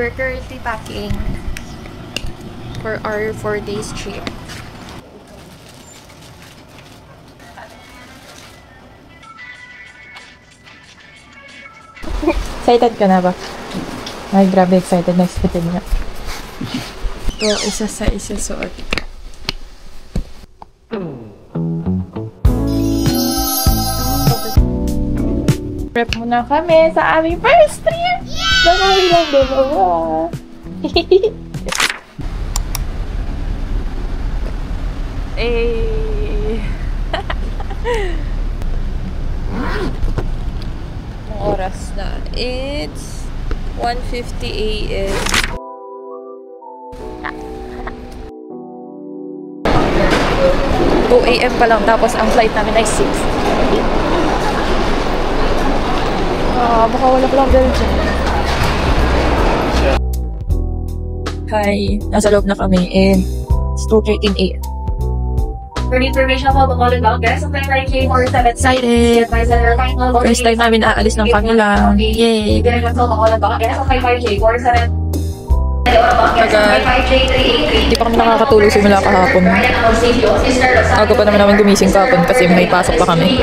We're currently packing for our 4 days trip. Excited ka na ba? Ay, grabe excited. Next fitting na. Ito, isa sa isusuot. Prep muna kami sa aming first trip! Nakawin lang dalawa. Eh. Ang oras na. It's 1:50 AM. 2 AM pa lang, tapos ang flight namin ay 6. Baka wala pa lang dyan. Hi, nasa loob na kami and it's 2:13 AM. For information about the modern dog guys, I'm like K47 Excited! First time namin aalis ng kanila. Yay! Hindi pa kami nakakatulog simula kahapon. Aga pa naman namin gumising kahapon kasi may pasok pa kami.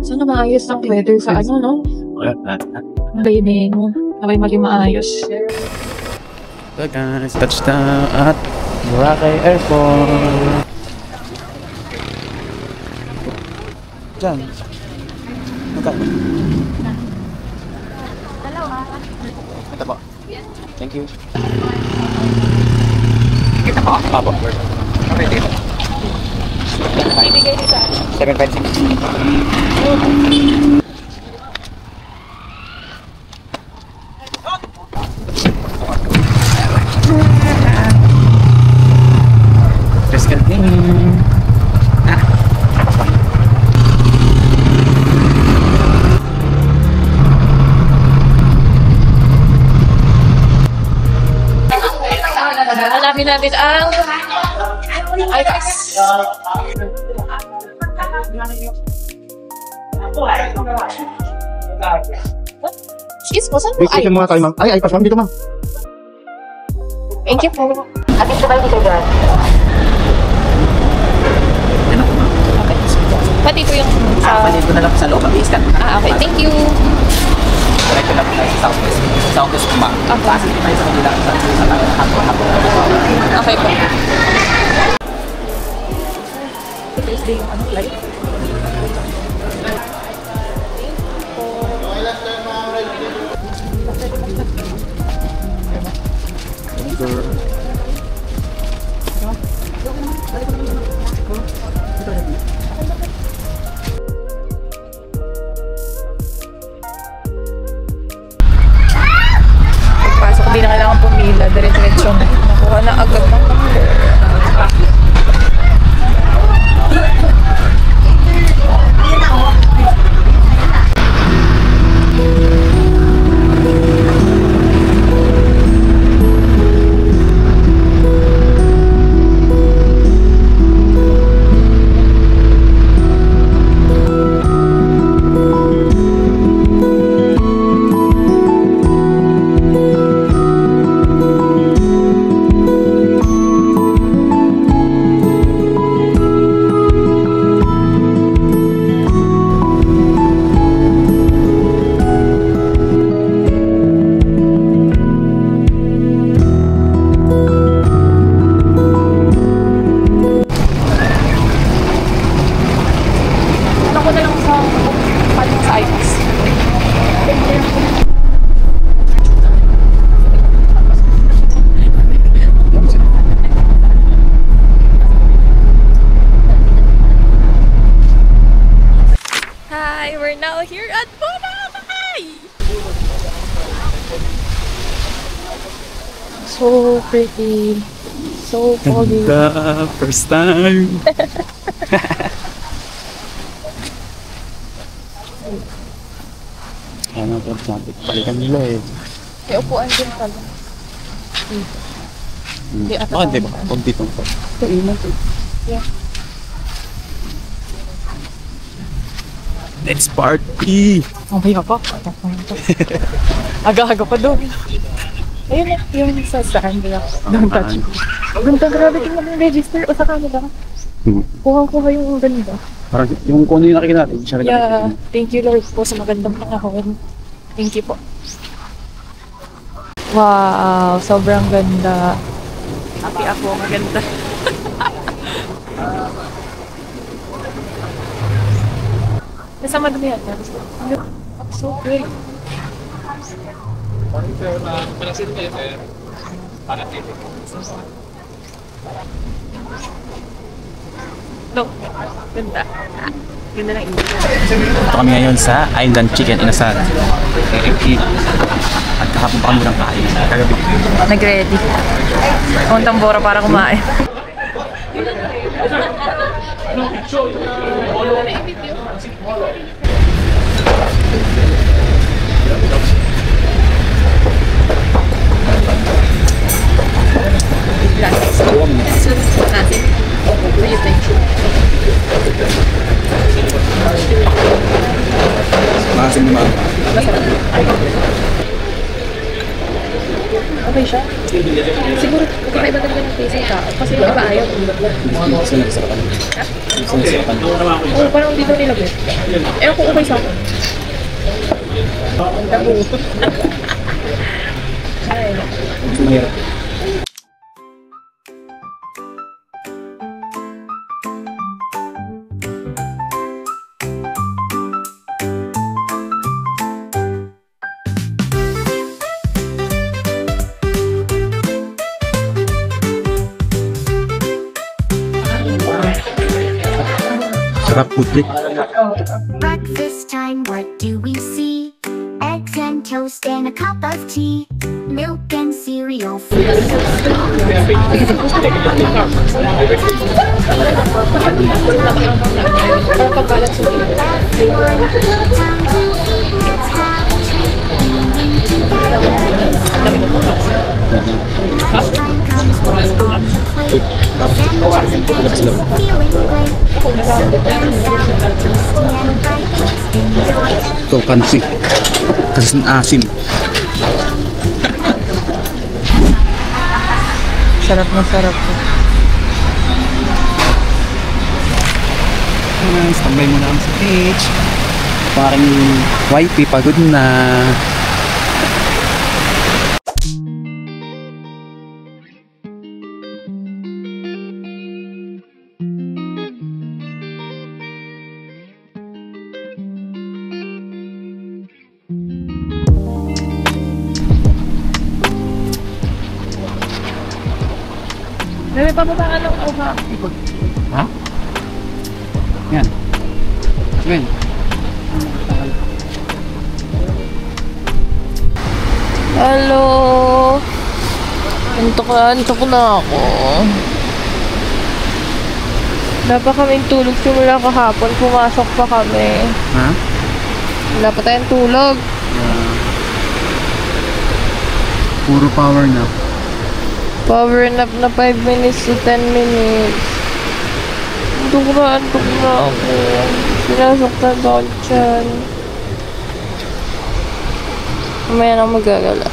Sana maayos ang weather sa ano, no? Baby, no? Sabay maging maayos. So guys, touchdown at Boracay Airport. Diyan. Magkano? Dalawa. Ito po. Thank you. Kita po. Apo. Okay, dito. Ibigay niyo sa 7.56. Just continue. Hanapin natin ang iPass. Excuse po, saan po Wait, muna tayo, ma'am. Ay, iPass, ma'am. Dito, ma'am. Thank you po. Atin sabay dito dyan. Okay. Pati po yung Palit ko na lang sa loob. Mag-i-scan. okay. Thank you. Direct ko lang tayo sa Southwest. Southwest pa. Okay. Pasok tayo sa kanila. Sa hapon. Okay po. Thursday yung flight. Pagpasok, di na kailangan pumila. Dire-diretso na. Nakuha na agad ng number. We're now here at Boracay! So pretty. So foggy. The first time. Ano po, natin palikan nila eh. May upuan din pala. Hindi ata. Baka hindi ba? Huwag dito. Let's party! Mamaya pa. Aga-aga pa doon. Ayun na, yung sa sandbox. Don't touch. Ganda, grabe tingnan yung register o sa camera. Kuha yung ganda. Parang yung kung ano yung nakikita natin, siya rin Yeah, nakikita. thank you Lord po sa magandang panahon. Thank you po. Wow, sobrang ganda. Happy ako, maganda. Nasa madumi yan. Look, so great. Look, ganda. Ganda lang English. Ito kami ngayon sa Island Chicken Inasal. At kahapon pa kami ng kain. Kagabi. Nag-ready. Ang tambora para kumain. Maasim naman. Okay siya? Siguro kakaiba talaga ng taste ng tao. Kasi yung iba ayaw. Gusto na sarapan. Gusto na sarapan. Oo, parang hindi daw nilagay. Ewan ko okay sa akin. Tabu. Ay, Gusto mahirap. Sarap putrik. Breakfast time, what do we see? Eggs and toast and a cup of tea. Milk and cereal. Ito, kansi. Kasi asim. sarap na sarap. Nice, tambay muna kami sa beach. Parang wifey, pagod na. Bebe, pababa ka ng uha. Ha? Yan. Yan. Hello. Antok na ako. Dapat kaming tulog simula kahapon. Pumasok pa kami. Ha? Wala pa tayong tulog. Puro power nap. Power nap na 5 minutes to 10 minutes. Antok na ako. Sinasaktan ako dyan. Mamaya na magagala.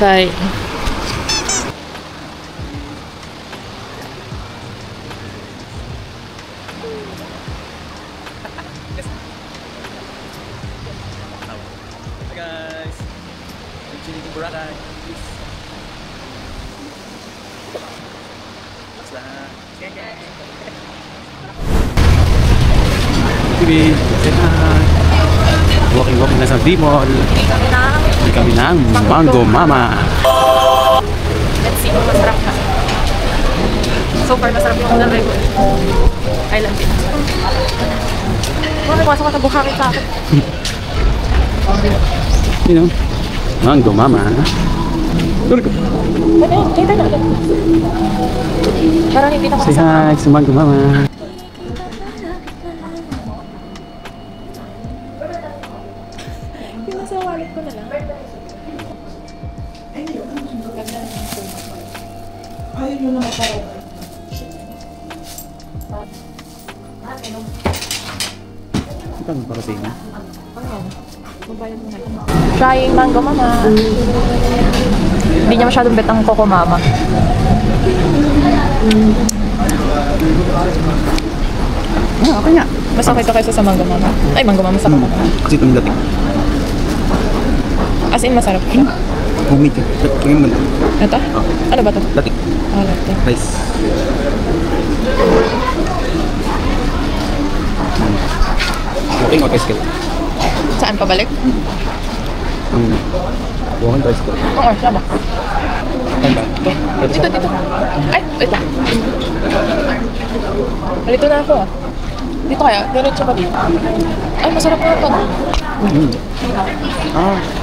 Bye. Hi guys. I'm chilling in Boracay. Baby, say hi. Walking na sa D-Mall. Hindi kami ng Mango Mama. Let's see kung masarap na. So far, masarap yung na rin. Island din. Bakit masok ka sa buhangin sa akin? You know, Mango Mama. Tulog. Ano yun? Kita na ulit. Parang hindi na Say makasama. hi sa Mango Mama. Yung nasa wallet ko na lang. Ito ang para sa inyo. Trying mango mama. Hindi niya masyadong bet ang Coco Mama. Okay nga. Mas okay ito kaysa sa mango mama. Ay, mango mama sa Coco Mama. Kasi ito yung dating. As in, masarap siya. Homemade yun. Tingnan mo na. Ito? Ano ba ito? Dating. Ah, latte. Rice. Walking or tricycle? Saan pabalik? Walking tricycle. Oo, siya ba? Saan ba? Ito. Dito. Ay, ito. Dito na ako ah. Dito kaya? Diretso ba dito? Ay, masarap na ito.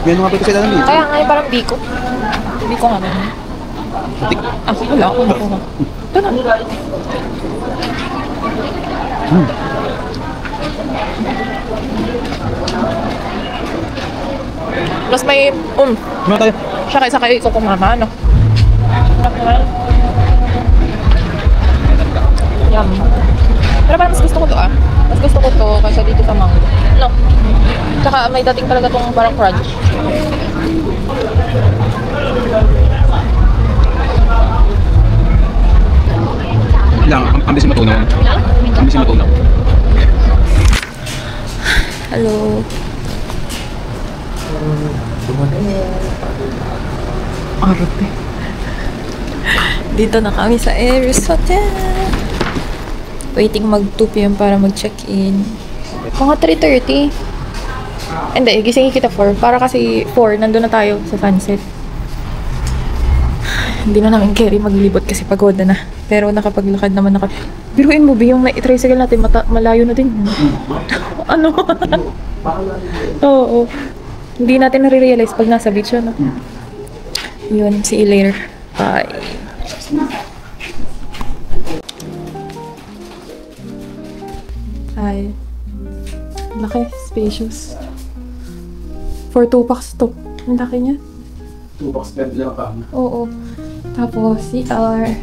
May ano nga ba ito sa ilalim dito? Kaya nga yung parang biko. Biko nga ba? Dating. Ah, wala ako. Biko nga. Ito na. Plus may Ano tayo? siya kaysa kay Coco Mama, ano? Yum. Pero parang mas gusto ko to ah. Mas gusto ko to kaysa dito sa mango. No. Tsaka may dating talaga tong parang crunch. Lang, ang bilis matunaw. Ang bilis matunaw. Hello. Arte. Dito na kami sa Aries Hotel. Waiting mag 2 PM para mag-check-in. Mga 3:30. Hindi, gisingin kita 4. Para kasi 4, nandun na tayo sa sunset. Hindi na namin carry maglibot kasi pagod na. Pero nakapaglakad naman Biruin mo, yung na-tricycle natin, malayo na din. Ano? Oo. Hindi natin nare-realize pag nasa beach yun. Yun, see you later. Bye. Hi. Laki, spacious. For 2 packs to. Ang laki niya. 2 box bed lang ka. Oo. Tapos, CR.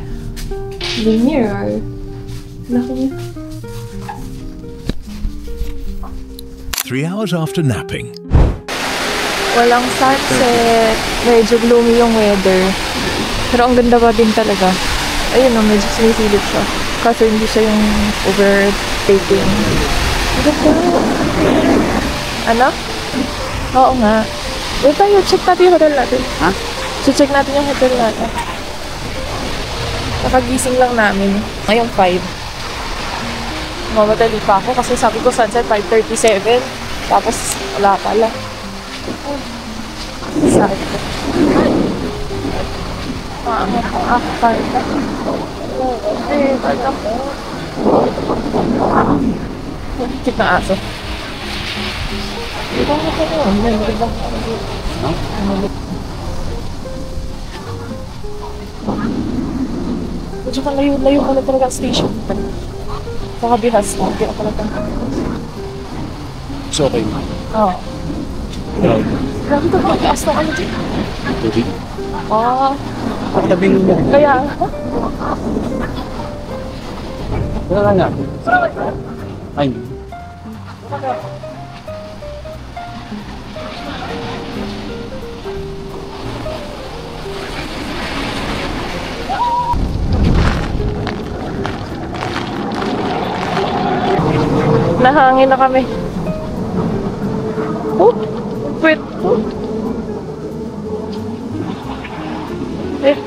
The mirror. Laki niya. 3 hours after napping. Walang sunset. Medyo gloomy yung weather. Pero ang ganda pa din talaga. Ayun o, medyo sinisilip siya. Kaso hindi siya yung overtaking. Ganda. Ano? Oo nga. Wait tayo, check natin yung hotel natin. Ha? Check natin yung hotel natin. Nakagising lang namin. Ngayong 5. Mamadali pa ako kasi sabi ko sunset 5:37. Tapos wala pala. Sakit ko. Kaya na. Kaya na po. Kit na aso. Ito nga ko yun. Medyo ka layo ka na talaga ang station. Saka bihas. Hindi ako talaga. So, okay. Oo. Grabe ito mga taas ng ano dyan. Tubig. Ah. Tabing mo. Kaya. Wala nga. Ay. Nahangin na kami. Oh, wait. Wait.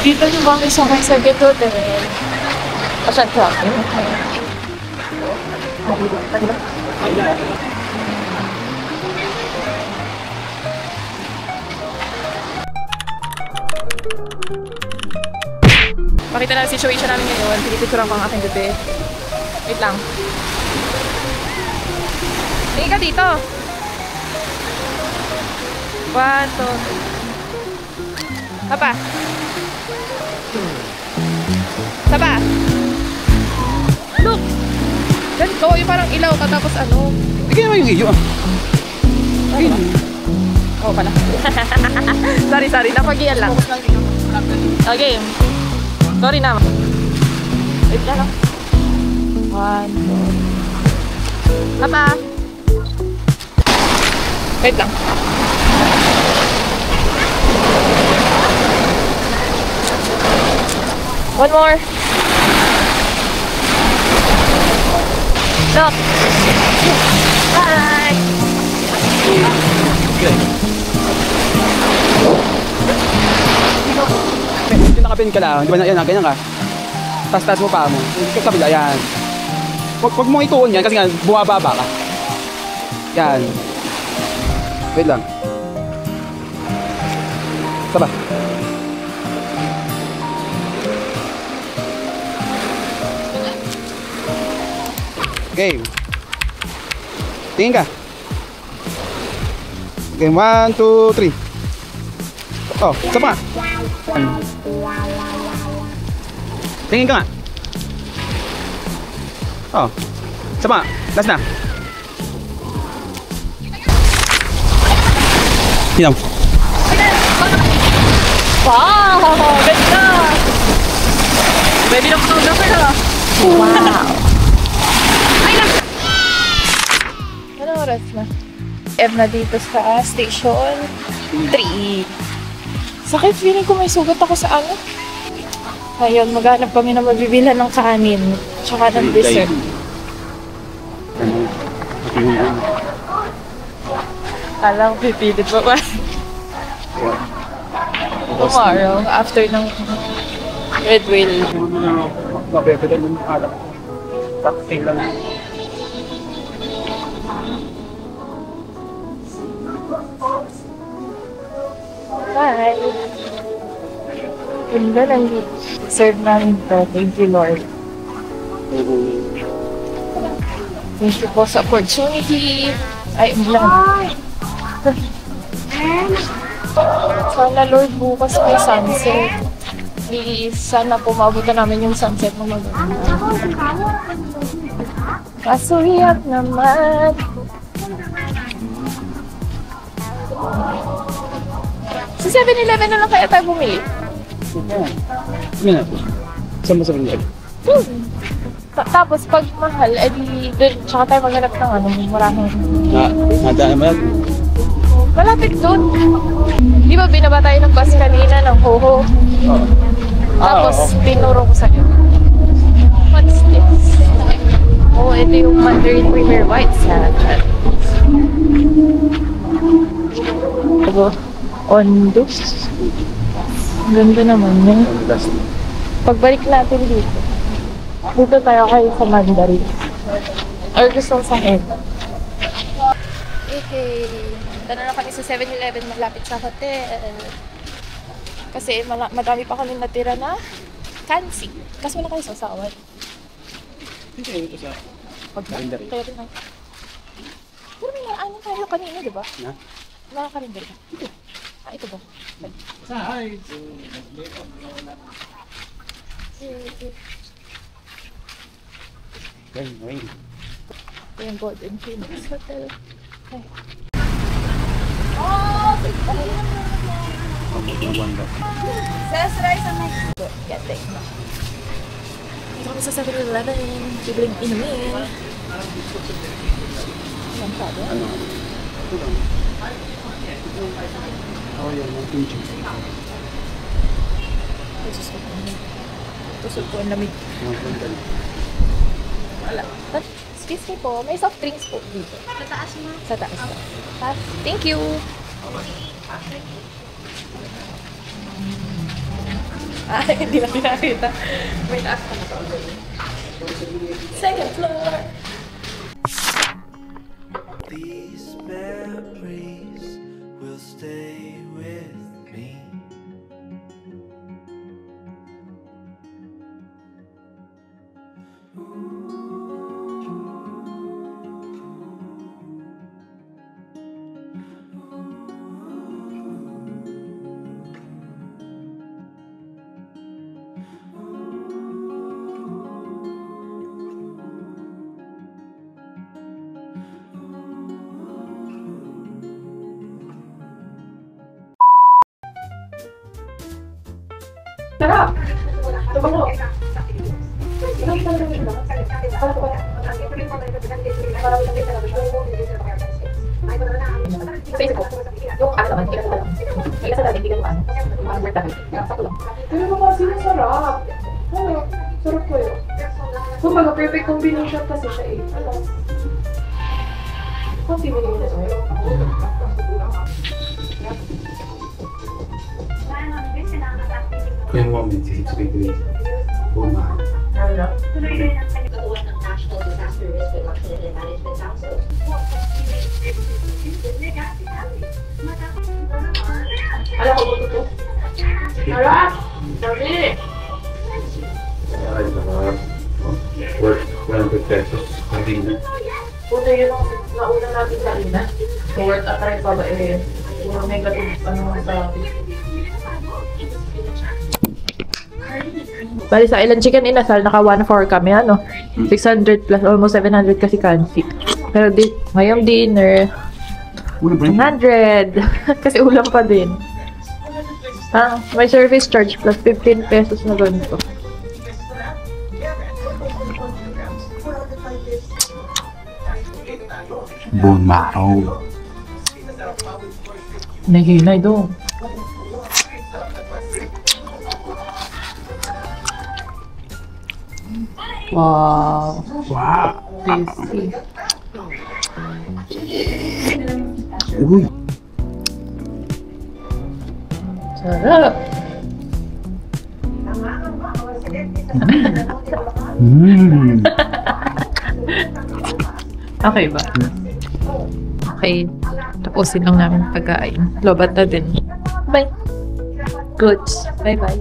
Dito yung kami sa may second hotel. Asan ka? Pakita na ang situation namin ngayon. Pinipicturean ko ang aking gabi. Wait lang. Tingin ka dito. 1, 2, 3. Saba. Saba. Look. Ganito. Yung parang ilaw ka tapos ano. Bigyan mo yung iyo ah. Oo pala. sorry. Napagiyan lang. Okay. Sorry na. Wait lang. 1, 2. Papa. Wait lang. One more. Look. Bye. Dito nakapin ka lang. Di ba yan, ganyan ka. Taas mo pa mo. Ikaw kabila, yan. Huwag mong ituon yan kasi nga bumababa ka. Yan. Wait lang. Saba. Okay. Tingin ka. Okay, 1, 2, 3. Oh, isa pa. Tingin ka nga. Oh, isa pa. Last na. Hinam. Wow! Ganda! Baby ng photographer ha? Wow! Ano oras na? Na dito sa station 3. Sakit, feeling ko may sugat ako sa ano. Ngayon, maghanap kami na mabibilan ng kanin. Tsaka ng dessert. Alam, pipilit pa ba? Tomorrow, after ng Red Whale. Mabebe din yung alak. Takting lang. Hi! Ganda ng serve namin to. Thank you, Lord. Thank you po sa opportunity. Ay, ulan. Sana, Lord, bukas may sunset. Sana po maabutan namin yung sunset ng maganda. Kaso hiyak naman. Sa 7-Eleven na lang kaya tayo bumili? Sige na. Saan mo sa pinili? Tapos pag mahal, edi doon, tsaka tayo maghanap ng ano, maraming... Nadaan mo yan? Malapit doon. Di ba binaba tayo ng bus kanina ng Hoho? Tapos tinuro ko sa'yo. What's this? Oh, ito yung Mandarin Premier White Salad. Ondo. Ganda naman yun. Pagbalik natin dito tayo kayo sa Mandarin. Or gusto sa head. Okay. Dito na kami sa 7-Eleven malapit sa hotel. Kasi madami pa kami natira na kansi. Kasi wala kayo sasawan. Hindi rin ito sa Mandarin. Kaya rin lang. Pero may naanin tayo kanina, di ba? Na? Nakakarinda ba? Ito. Ito ba? Side. Rain. Ito yung Golden Phoenix Hotel. Ay. Yeah, thanks. Dito kami sa 7-Eleven. Bibling inumin. Yan pa ba? Ano? Oh, yan. Ang pinch. Tusok ko ang lamig. Wala. Excuse me po, may soft drinks po dito. Sa taas mo? Sa taas po. Thank you! Hindi na pinakita. May taas pa na to. Second floor! These memories will stay with me. Sarap! Tabango. Yung ano naman, kaya lang. Kaya sa dati, hindi ka ano. Parang bertahe. Sakto lang. Pero naman sila sarap. Ano? Sarap ko yun. Kumbaga, perfect combination kasi siya eh. Ano? Kung pinili mo na sa'yo. Kaya mo, may sisipin ko na. Katuwang ng National Disaster Risk Reduction and Management Council. Alam ko ba ito? Sarap! Dami! Ay, sarap. Worth 100 pesos. Hindi na. Puto yun ang nauna natin sa ina. So, worth at rin pa ba eh. Puro negative ano sa bali sa Island Chicken Inasal, naka 1-4 kami, ano? 600 plus, almost 700 kasi kansi. Pero ngayong dinner, 100! kasi ulam pa din. May service charge plus 15 pesos na ganito. Bone marrow. Nahihinay doon. Wow. Wow. Tasty. Uy. Sarap. Okay ba? Okay. Tapusin lang namin pagkain. Lobat na din. Bye. Goods. Bye-bye.